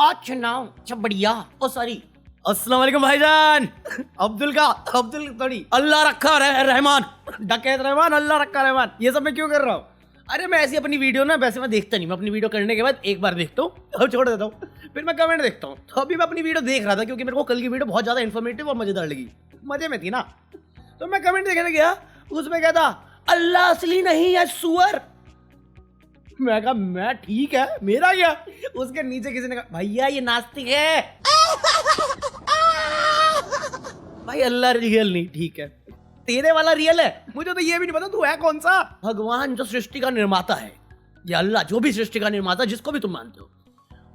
आज नाम अच्छा बढ़िया ओ सॉरी अस्सलाम वालेकुम भाईजान। अब्दुल थोड़ी अल्लाह रखा रहमान डकैत रहमान अल्लाह रखा रहमान ये सब मैं क्यों कर रहा हूँ। अरे मैं ऐसी अपनी वीडियो ना वैसे मैं देखता नहीं, मैं अपनी वीडियो करने के बाद एक बार देखता हूँ और छोड़ देता हूँ, फिर मैं कमेंट देखता हूँ। तो अभी मैं अपनी वीडियो देख रहा था क्योंकि मेरे को कल की वीडियो बहुत ज़्यादा इन्फॉर्मेटिव और मज़ेदार लगी, मज़े में थी ना। तो मैं कमेंट देखने गया, उसमें क्या था, अल्लाह असली नहीं है सुअर। मैं कहा मैं ठीक है मेरा क्या। उसके नीचे किसी ने कहा भैया ये नास्तिक है। भाई अल्लाह रियल नहीं, ठीक है तेरे वाला रियल है, मुझे तो ये भी नहीं पता तू है कौन सा। भगवान जो सृष्टि का निर्माता है या अल्लाह जो भी सृष्टि का निर्माता जिसको भी तुम मानते हो,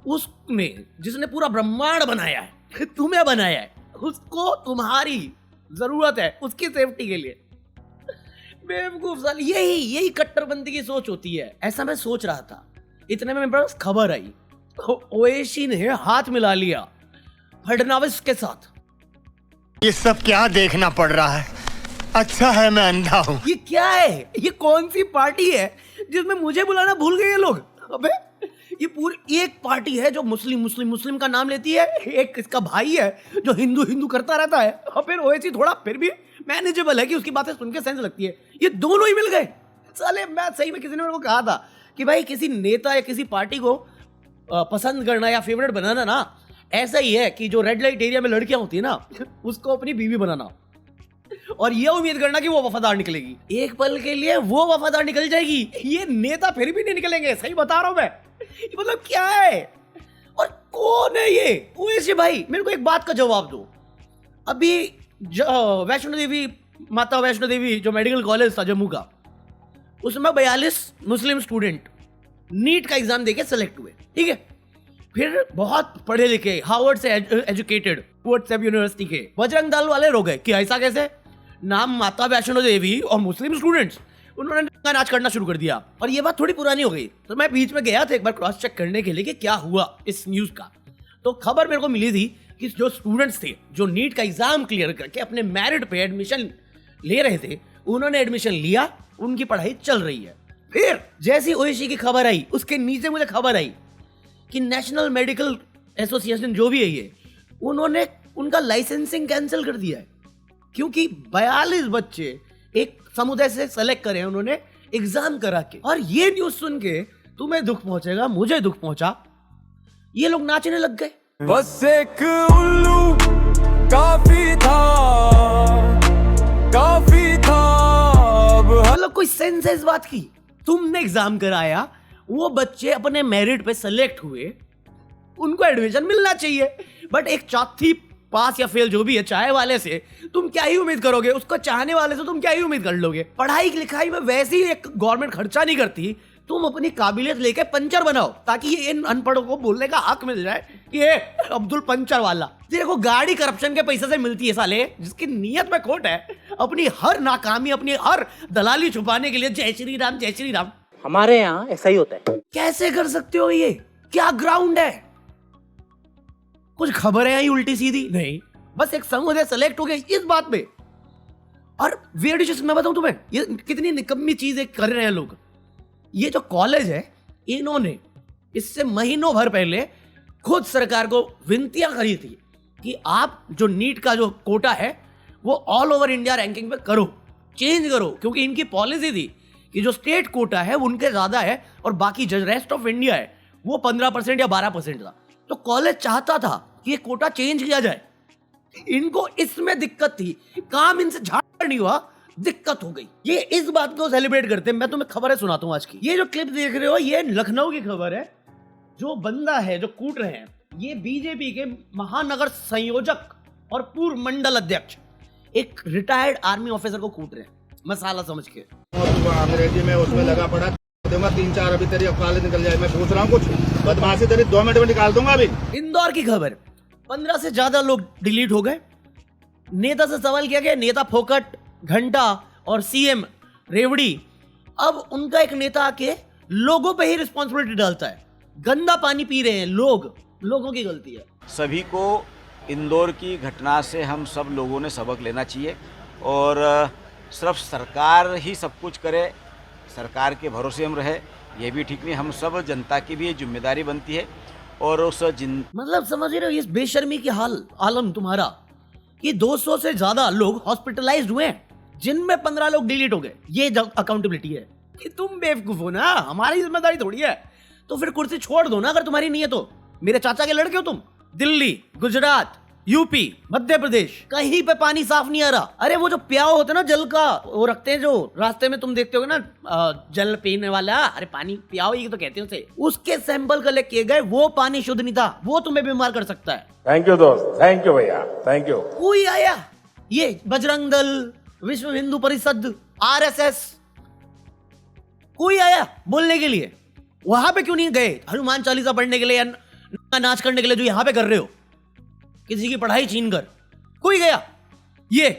उसने जिसने पूरा ब्रह्मांड बनाया है तुम्हें बनाया है, उसको तुम्हारी जरूरत है उसकी सेफ्टी के लिए। बेवकूफ साल यही कट्टरपंथी की सोच होती है। ऐसा मैं सोच रहा था, इतने में मेरे पास खबर आई ओवैसी ने हाथ मिला लिया फडणवीस के साथ। ये सब क्या देखना पड़ रहा है, अच्छा है मैं अंधा हूँ। ये क्या है, ये कौन सी पार्टी है जिसमें मुझे बुलाना भूल गए ये लोग। अबे ये पूरी एक पार्टी है जो मुस्लिम का नाम लेती है, एक इसका भाई है जो हिंदू करता रहता है, और फिर ओवैसी थोड़ा फिर भी मैनेजेबल है कि उसकी बातें सुन के सेंस लगती है। ये दोनों ही मिल गए साले। मैं सही में किसी ने मेरे को कहा था कि भाई किसी नेता या किसी पार्टी को पसंद करना या फेवरेट बनाना ना ऐसा ही है कि जो रेड लाइट एरिया में लड़कियां होती है ना उसको अपनी बीवी बनाना और ये उम्मीद करना कि वो वफादार निकलेगी। एक पल के लिए वो वफादार निकल जाएगी, ये नेता फिर भी नहीं निकलेंगे। सही बता रहा हूं मैं, ये मतलब क्या है और कौन है ये ओवैसी भाई। मेरे को एक बात का जवाब दो, अभी वैष्णो देवी माता वैष्णो देवी जो मेडिकल कॉलेज था जम्मू का, उसमें 42 मुस्लिम स्टूडेंट नीट का एग्जाम देके सेलेक्ट हुए, ठीक है। फिर बहुत पढ़े लिखे हार्वर्ड से एजुकेटेड व्हाट्सएप यूनिवर्सिटी के बजरंग दल वाले रो गए कि ऐसा कैसे, नाम माता वैष्णो देवी और मुस्लिम स्टूडेंट्स, उन्होंने नाच करना शुरू कर दिया। और ये बात थोड़ी पुरानी हो गई, तो मैं बीच में गया था एक बार क्रॉस चेक करने के लिए कि क्या हुआ इस न्यूज का। तो खबर मेरे को मिली थी कि जो स्टूडेंट्स थे जो नीट का एग्जाम क्लियर करके अपने मेरिट पे एडमिशन ले रहे थे, उन्होंने एडमिशन लिया, उनकी पढ़ाई चल रही है। फिर जैसी ओवैसी की खबर आई उसके नीचे मुझे खबर आई कि नेशनल मेडिकल एसोसिएशन जो भी है ये, उन्होंने उनका लाइसेंसिंग कैंसिल कर दिया है क्योंकि 42 बच्चे एक समुदाय से सेलेक्ट करे हैं उन्होंने एग्जाम करा के। और ये न्यूज सुन के तुम्हें दुख पहुंचेगा, मुझे दुख पहुंचा, ये लोग नाचने लग गए। बस एक उल्लू काफी था मतलब कोई सेंस है इस बात की। तुमने एग्जाम कराया, वो बच्चे अपने मेरिट पे सेलेक्ट हुए, उनको एडमिशन मिलना चाहिए, बट एक चौथी पास या फेल जो भी है चाय वाले से तुम क्या ही उम्मीद करोगे, उसको चाहने वाले से तुम क्या ही उम्मीद कर लोगे। पढ़ाई लिखाई में वैसे ही एक गवर्नमेंट खर्चा नहीं करती, तुम अपनी काबिलियत लेके पंचर बनाओ ताकि ये इन अनपढ़ों को बोलने का हक मिल जाए कि ये अब्दुल पंचर वाला। देखो गाड़ी करप्शन के पैसे से मिलती है साले, जिसकी नीयत में खोट है, अपनी हर नाकामी अपनी हर दलाली छुपाने के लिए जय श्री राम जय श्री राम। हमारे यहाँ ऐसा ही होता है। कैसे कर सकते हो ये, क्या ग्राउंड है, कुछ खबर है यही उल्टी सीधी नहीं, बस एक समुदाय सेलेक्ट हो गया इस बात पे। और वेयर डिशेस मैं बताऊं तुम्हें ये कितनी निकम्मी चीजें कर रहे हैं लोग। ये जो कॉलेज है इन्होंने इससे महीनों भर पहले खुद सरकार को विनतियां करी थी कि आप जो नीट का जो कोटा है वो ऑल ओवर इंडिया रैंकिंग पे करो, चेंज करो, क्योंकि इनकी पॉलिसी थी कि जो स्टेट कोटा है उनके ज्यादा है और बाकी जो रेस्ट ऑफ इंडिया है वो 15% या 12% था। तो कॉलेज चाहता था कि ये कोटा चेंज किया जाए, इनको इसमें दिक्कत थी, काम इनसे झाड़ नहीं हुआ, दिक्कत हो गई। ये इस बात को सेलिब्रेट करते हैं। मैं तुम्हें खबरें सुनाता हूं आज की। ये जो क्लिप देख रहे हो ये लखनऊ की खबर है। जो बंदा है जो कूट रहे हैं ये बीजेपी के महानगर संयोजक और पूर्व मंडल अध्यक्ष, एक रिटायर्ड आर्मी ऑफिसर को कूट रहे हैं मसाला समझ के। अंग्रेजी में उसमें लगा पड़ा दूंगा 3-4 अभी तेरी अवकाल निकल जाए। मैं पूछ रहा हूँ कुछ बदमाशी तेरी 2 मिनट में निकाल दूंगा। अभी इंदौर की खबर, 15 से ज्यादा लोग डिलीट हो गए। नेता से सवाल किया गया, नेता फोकट घंटा और सीएम रेवड़ी, अब उनका एक नेता आके लोगों पे ही रिस्पॉन्सिबिलिटी डालता है। गंदा पानी पी रहे हैं लोग, लोगों की गलती है। सभी को इंदौर की घटना से हम सब लोगों ने सबक लेना चाहिए और सिर्फ सरकार ही सब कुछ करे, सरकार के भरोसे हम रहे, ये भी ठीक नहीं। हम सब जनता की भी ये जिम्मेदारी बनती है और उस मतलब समझ रहे हो इस बेशर्मी की हाल आलम तुम्हारा कि 200 से ज्यादा लोग हॉस्पिटलाइज्ड हुए हैं, जिनमें 15 लोग डिलीट हो गए। ये अकाउंटेबिलिटी है कि तुम बेवकूफ हो ना, हमारी जिम्मेदारी थोड़ी है। तो फिर कुर्सी छोड़ दो ना अगर तुम्हारी नहीं है तो। मेरे चाचा के लड़के हो तुम। दिल्ली, गुजरात, यूपी, मध्य प्रदेश, कहीं पे पानी साफ नहीं आ रहा। अरे वो जो प्याव होता है ना जल का, वो रखते हैं जो रास्ते में, तुम देखते हो ना जल पीने वाला, अरे पानी प्याव ही तो कहते हैं उसे, उसके सैंपल कलेक्ट किए गए, वो पानी शुद्ध नहीं था, वो तुम्हें बीमार कर सकता है। थैंक यू दोस्त, थैंक यू भैया, थैंक यू। कोई आया, ये बजरंग दल, विश्व हिंदू परिषद, RSS, कोई आया बोलने के लिए? वहां पे क्यों नहीं गए हनुमान चालीसा पढ़ने के लिए या नाच करने के लिए जो यहां पे कर रहे हो, किसी की पढ़ाई छीन कर? कोई गया? ये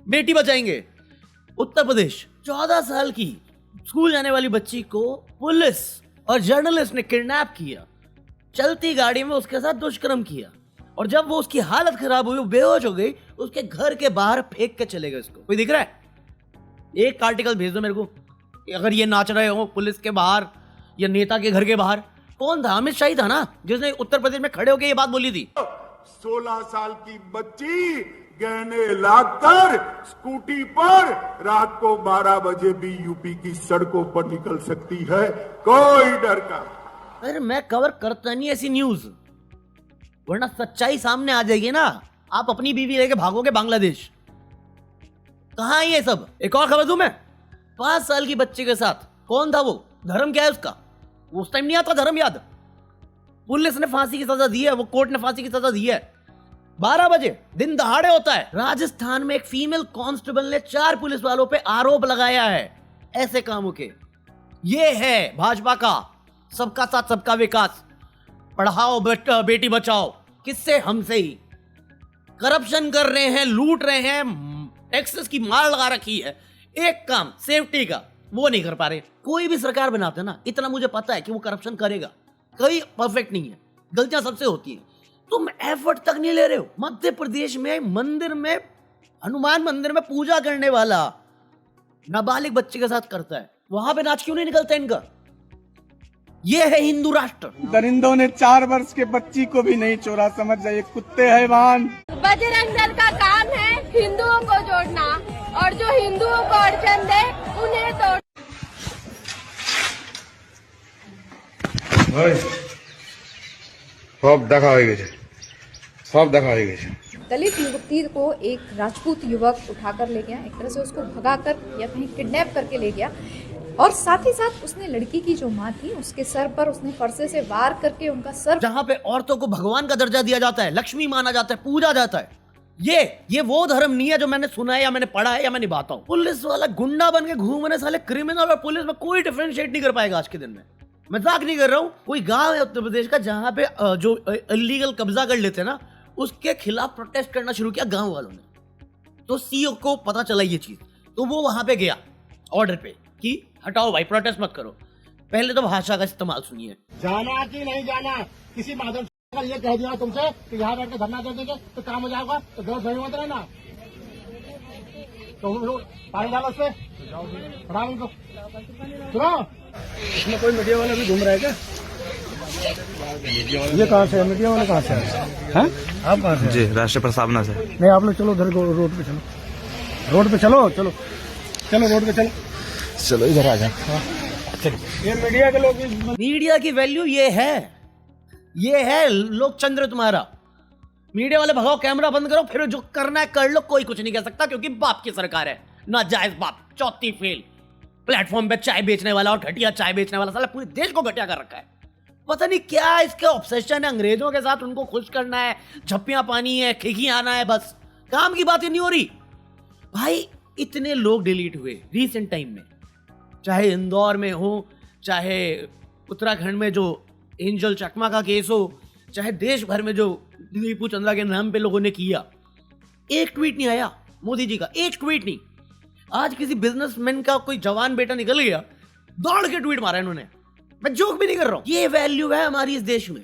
बेटी बचाएंगे उत्तर प्रदेश, 14 साल की स्कूल जाने वाली बच्ची को पुलिस और जर्नलिस्ट ने किडनैप किया, चलती गाड़ी में उसके साथ दुष्कर्म किया, और जब वो उसकी हालत खराब हुई, वो बेहोश हो गई, उसके घर के बाहर फेंक के चले गए उसको। कोई दिख रहा है? एक आर्टिकल भेज दो मेरे को, अगर ये नाच रहे हो पुलिस के बाहर या नेता के घर के बाहर। कौन था? अमित शाह ही था ना जिसने उत्तर प्रदेश में खड़े होकर ये बात बोली थी। 16 साल की बच्ची गहने लाकर स्कूटी पर रात को 12 बजे भी यूपी की सड़कों पर निकल सकती है, कोई डर का। अरे मैं कवर करता नहीं ऐसी न्यूज, वरना सच्चाई सामने आ जाएगी ना, आप अपनी बीवी लेके भागोगे बांग्लादेश। कहां है ये सब? एक और खबर दूं मैं, 5 साल की बच्चे के साथ कौन था वो? धर्म क्या है उसका? उस टाइम नहीं आता धर्म याद? पुलिस ने फांसी की सजा दी है, वो कोर्ट ने फांसी की सजा दी है। 12 बजे दिन दहाड़े होता है। राजस्थान में एक फीमेल कांस्टेबल ने 4 पुलिस वालों पे आरोप लगाया है ऐसे कामों के। ये है भाजपा का सबका साथ सबका विकास, पढ़ाओ बेटी बचाओ। किससे? हमसे ही। करप्शन कर रहे हैं, लूट रहे हैं, टैक्सेस की मार लगा रखी है। एक काम सेफ्टी का वो नहीं कर पा रहे। कोई भी सरकार बनाते हैं ना, इतना मुझे पता है कि वो करप्शन करेगा, कोई परफेक्ट नहीं है, गलतियां सबसे होती हैं। तुम एफर्ट तक नहीं ले रहे हो। मध्य प्रदेश में मंदिर में, हनुमान मंदिर में पूजा करने वाला नाबालिग बच्चे के साथ करता है, वहां पे नाच क्यों नहीं निकलता इनका? ये है हिंदू राष्ट्र। दरिंदों ने 4 वर्ष के बच्ची को भी नहीं छोड़ा, समझ जाइए कुत्ते हैवान। बजरंग दल का काम है हिंदुओं को जोड़ना, और जो हिंदुओं को अड़चन दे उन्हें तोड़। सब देखा हो गए, सब देखा हो गए। दलित युवती को एक राजपूत युवक उठाकर ले गया, एक तरह से उसको भगाकर या कहीं किडनैप करके ले गया, और साथ ही साथ उसने लड़की की जो माँ थी उसके सर पर उसने फरसे से वार करके उनका सर, जहां पे औरतों को भगवान का दर्जा दिया जाता है, लक्ष्मी माना जाता है, पूजा जाता है, ये वो धर्म नहीं है जो मैंने सुना है या मैंने पढ़ा है या मैं निभाता हूँ। पुलिस वाला गुंडा बन के घूमने साले क्रिमिनल और पुलिस में कोई डिफरेंशिएट नहीं कर पाएगा आज के दिन में। मजाक नहीं कर रहा हूँ। कोई गांव है उत्तर प्रदेश का जहां पे जो इलीगल कब्जा कर लेते हैं ना, उसके खिलाफ प्रोटेस्ट करना शुरू किया गांव वालों ने। तो सीओ को पता चला ये चीज, तो वो वहां पे गया ऑर्डर पे कि हटाओ भाई, प्रोटेस्ट मत करो। पहले तो भाषा का इस्तेमाल सुनिए। जाना कि नहीं जाना? किसी माध्यम से अगर ये कह दिया तुमसे कि यहाँ बैठ के धरना दे देंगे तो काम हो जाएगा, तो गलत फहमी मत रहना। तो पानी डालो उससे, पढ़ा उनको सुनो। इसमें कोई मीडिया वाला भी घूम रहा है क्या? ये कहाँ से है? मीडिया वाले कहाँ से है? आप कहाँ से? जी, राष्ट्रीय प्रस्तावना से। नहीं, आप लोग चलो उधर रोड पे चलो, रोड पे चलो, चलो चलो रोड पे चलो, चलो इधर आ जा। ये मीडिया के लोग, मीडिया की वैल्यू ये है लोकचंद्र तुम्हारा। मीडिया वाले भगाओ, कैमरा बंद करो, फिर जो करना है कर लो, कोई कुछ नहीं कह सकता क्योंकि बाप की सरकार है, नाजायज बाप, चौथी फेल। प्लेटफॉर्म पे चाय बेचने वाला और घटिया चाय बेचने वाला साला पूरे देश को घटिया कर रखा है। पता नहीं क्या इसका ऑब्सेशन है अंग्रेजों के साथ, उनको खुश करना है, झप्पियां पानी है, खिखी आना है, बस काम की बात ही नहीं हो रही। भाई इतने लोग डिलीट हुए रीसेंट टाइम में, चाहे इंदौर में हो, चाहे उत्तराखंड में जो एंजल चकमा का केस हो, चाहे देश भर में जो दीपू चंद्रा के नाम पे लोगों ने किया। एक ट्वीट नहीं आया मोदी जी का, एक ट्वीट नहीं। आज किसी बिजनेसमैन का कोई जवान बेटा निकल गया, दौड़ के ट्वीट मारा इन्होंने। मैं जोक भी नहीं कर रहा हूं। ये वैल्यू है हमारी इस देश में।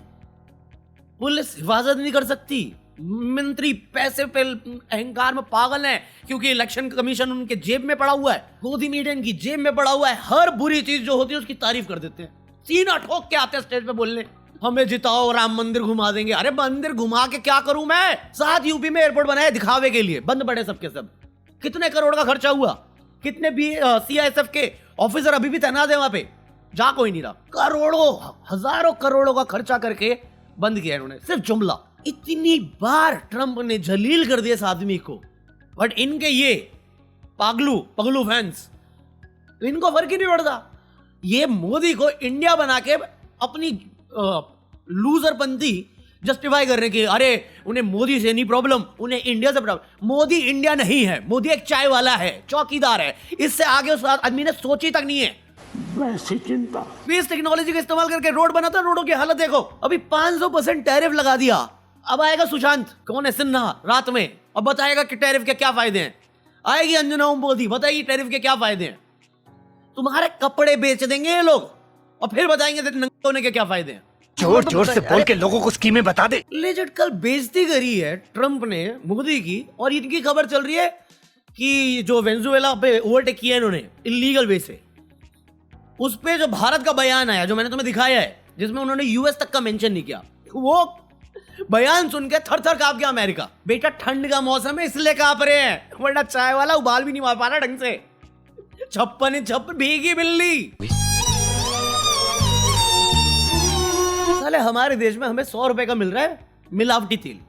पुलिस हिफाजत नहीं कर सकती, मंत्री पैसे पे अहंकार में पागल है क्योंकि इलेक्शन कमीशन उनके जेब में पड़ा हुआ है, गोदी मीडिया इनकी जेब में पड़ा हुआ है। हर बुरी चीज जो होती है उसकी तारीफ कर देते हैं, सीना ठोक के आते हैं स्टेज पे बोलने। हमें जिताओ, राम मंदिर घुमा देंगे। अरे मंदिर घुमा के क्या करूं मैं? 7 यूपी में एयरपोर्ट बनाए दिखावे के लिए, बंद पड़े सबके सब। कितने करोड़ का खर्चा हुआ? कितने भी CISF के ऑफिसर अभी भी तैनात है वहां पे? जा कोई नहीं रहा। करोड़ों, हजारों करोड़ों का खर्चा करके बंद किया इन्होंने, सिर्फ जुमला। इतनी बार ट्रंप ने जलील कर दिया इस आदमी को, बट इनके ये पगलू फैंस, इनको फर्क ही नहीं पड़ता। ये मोदी को इंडिया बना के अपनी लूजरपंथी जस्टिफाई कर रहे कि अरे उन्हें मोदी से नहीं प्रॉब्लम, उन्हें इंडिया से प्रॉब्लम। मोदी इंडिया नहीं है, मोदी एक चाय वाला है, चौकीदार है। इससे आगे उस आदमी ने सोची तक नहीं है। वैसी चिंता स्पेस टेक्नोलॉजी का इस्तेमाल करके रोड बनाता, रोडों की हालत देखो। अभी 500% टैरिफ लगा दिया। अब आएगा सुशांत, कौन है, सिन्हा, रात में अब बताएगा कि टैरिफ के क्या फायदे हैं। आएगी अंजना ओम मोदी, बताएगी टैरिफ के क्या फायदे हैं। तुम्हारे कपड़े बेच देंगे ये लोग और फिर बताएंगे नंगे होने के क्या फायदे हैं। जोर जोर से बोल के लोगों को स्कीमें बता दे। लेजिट कल बेइज्जती करी है ट्रंप ने मोदी की, और इनकी खबर चल रही है कि जो वेनेजुएला पे ओवरटेक किया इन्होंने इलीगल वे से, उस पे जो भारत का बयान आया, जो मैंने तुम्हें दिखाया है, जिसमें उन्होंने यूएस तक का मेंशन नहीं किया, वो बयान सुन के थर थर कांप गया अमेरिका। बेटा ठंड का मौसम है इसलिए कांप रहे हैं, वरना चाय वाला उबाल भी नहीं मार पा रहा ढंग से। छप्पन भीगी बिल्ली। साले हमारे देश में हमें 100 रुपए का मिल रहा है मिलावटी तेल।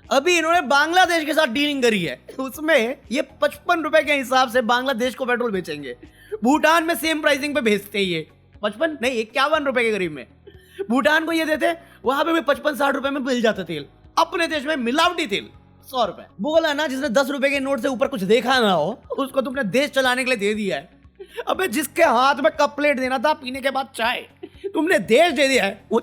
अभी इन्होंने बांग्लादेश के साथ डीलिंग करी है, उसमें ये 55 रुपए के हिसाब से बांग्लादेश को पेट्रोल बेचेंगे। भूटान में सेम प्राइसिंग पे भेजते हैं ये, 55 नहीं 51 रुपए के करीब में। भूटान को ये देते, वहां पे भी 55-60 रुपए में मिल जाता तेल। अपने देश में मिलावटी तेल 100 रुपए। बोला ना, जिसने 10 रुपए के नोट से ऊपर कुछ देखा ना हो, उसको तुमने देश चलाने के लिए दे दिया है। अबे जिसके हाथ में कप प्लेट देना था पीने के बाद चाय, तुमने देश दे दिया है, वो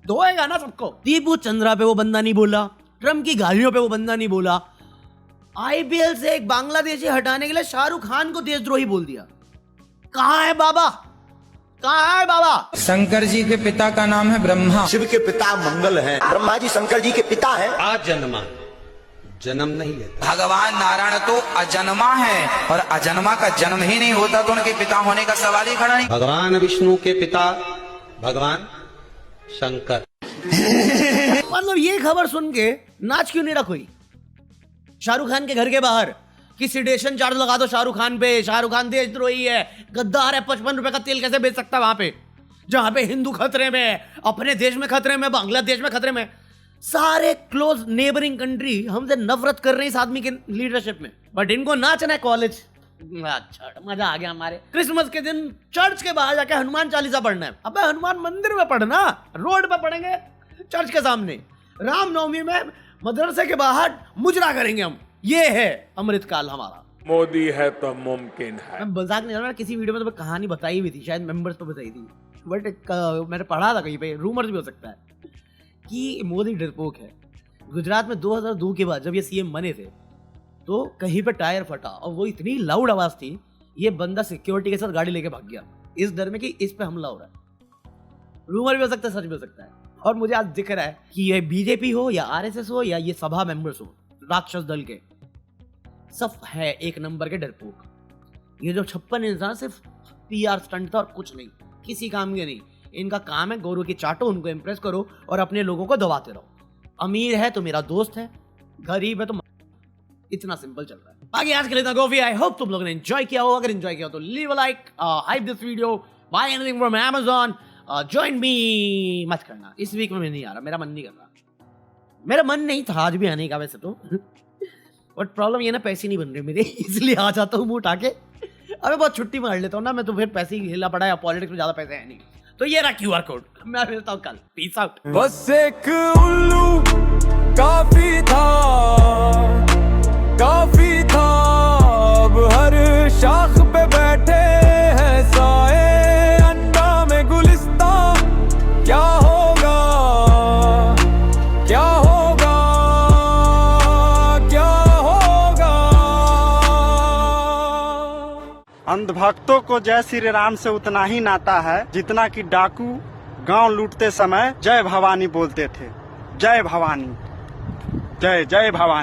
धोएगा ना सबको। दीपू चंद्रा पे वो बंदा नहीं बोला, ट्रम्प की गालियों पे वो बंदा नहीं बोला। IPL से एक बांग्लादेशी हटाने के लिए शाहरुख खान को देशद्रोही बोल दिया। कहां है बाबा, कहां है बाबा? शंकर जी के पिता का नाम है ब्रह्मा, शिव के पिता मंगल हैं, ब्रह्मा जी शंकर जी के पिता हैं। आज जन्मा, जन्म नहीं लेता। भगवान नारायण तो अजन्मा है, और अजन्मा का जन्म ही नहीं होता तो उनके पिता होने का सवाल ही खड़ा नहीं। भगवान विष्णु के पिता भगवान शंकर। मतलब ये खबर सुन के नाच क्यों नहीं रहा कोई? शाहरुख खान के घर के बाहर कि सिडेशन चार्ज लगा दो शाहरुख खान पे, शाहरुख खान देशद्रोही है, गद्दार है, 55 रुपए का तेल कैसे बेच सकता है वहां पे, जहां पे हिंदू खतरे में, अपने देश में खतरे में, बांग्लादेश में खतरे में। सारे क्लोज नेबरिंग कंट्री हमसे नफरत कर रहे हैं इस आदमी के लीडरशिप में, बट इनको नाचना है कॉलेज। अच्छा मजा आ गया। हमारे क्रिसमस के दिन चर्च के बाहर जाके हनुमान चालीसा पढ़ना है। अबे हनुमान मंदिर में पढ़ना, रोड पे पढ़ेंगे चर्च के सामने। रामनवमी में मदरसे के बाहर मुजरा करेंगे हम। ये है अमृतकाल हमारा। मोदी है तो मुमकिन है। मैं मजाक नहीं कर रहा, किसी वीडियो में तो कहानी बताई हुई थी, शायद मेंबर्स पे बताई थी, बट मैंने पढ़ा था कहीं पे, रूमर्स भी हो सकता है कि मोदी डरपोक है। गुजरात में 2002 के बाद जब ये सीएम बने थे तो कहीं पे टायर फटा और वो इतनी लाउड आवाज थी, ये बंदा सिक्योरिटी के साथ गाड़ी लेके भाग गया इस डर में कि इस पे हमला हो रहा है। रूमर भी हो सकता है, सच भी हो सकता है। और मुझे आज दिख रहा है कि ये बीजेपी हो या आरएसएस हो या ये सभा मेंबर्स हो, राक्षस दल के, सब है एक नंबर के डरपोक। ये जो 56 इंसान सिर्फ PR स्टंट था और कुछ नहीं, किसी काम के नहीं। इनका काम है गौरव की चाटो, उनको इंप्रेस करो और अपने लोगों को दबाते रहो। अमीर है तो मेरा दोस्त है, गरीब है तो इतना सिंपल चल रहा है। बाकी आज के लिए इतना काफी। आई होप तुम लोगों ने एंजॉय किया हो। अगर एंजॉय किया हो तो leave a like, hype this video, buy anything from Amazon, join me मत करना। इस वीक में मैं नहीं आ रहा, मेरा मन नहीं कर रहा। मेरा मन नहीं था आज भी आने का वैसे तो, बट प्रॉब्लम ये ना पैसे नहीं बन रहे मेरे, इसलिए आ जाता हूँ मुंह उठा के। अबे बहुत छुट्टी मार लेता हूँ ना मैं, तो फिर पैसे ही हिला पड़ा है, पॉलिटिक्स में ज्यादा पैसे है नहीं। तो ये रहा QR कोड, मैं मिलता हूँ कल। Peace out. बस एक उल्लू काफी था, काफी था। अब हर शाख पे बैठे हैं साए, अंडा में गुलिस्ता। क्या होगा, क्या होगा, क्या होगा? अंधभक्तों को जय श्री राम से उतना ही नाता है जितना कि डाकू गांव लूटते समय जय भवानी बोलते थे। जय भवानी, जय जय भवानी।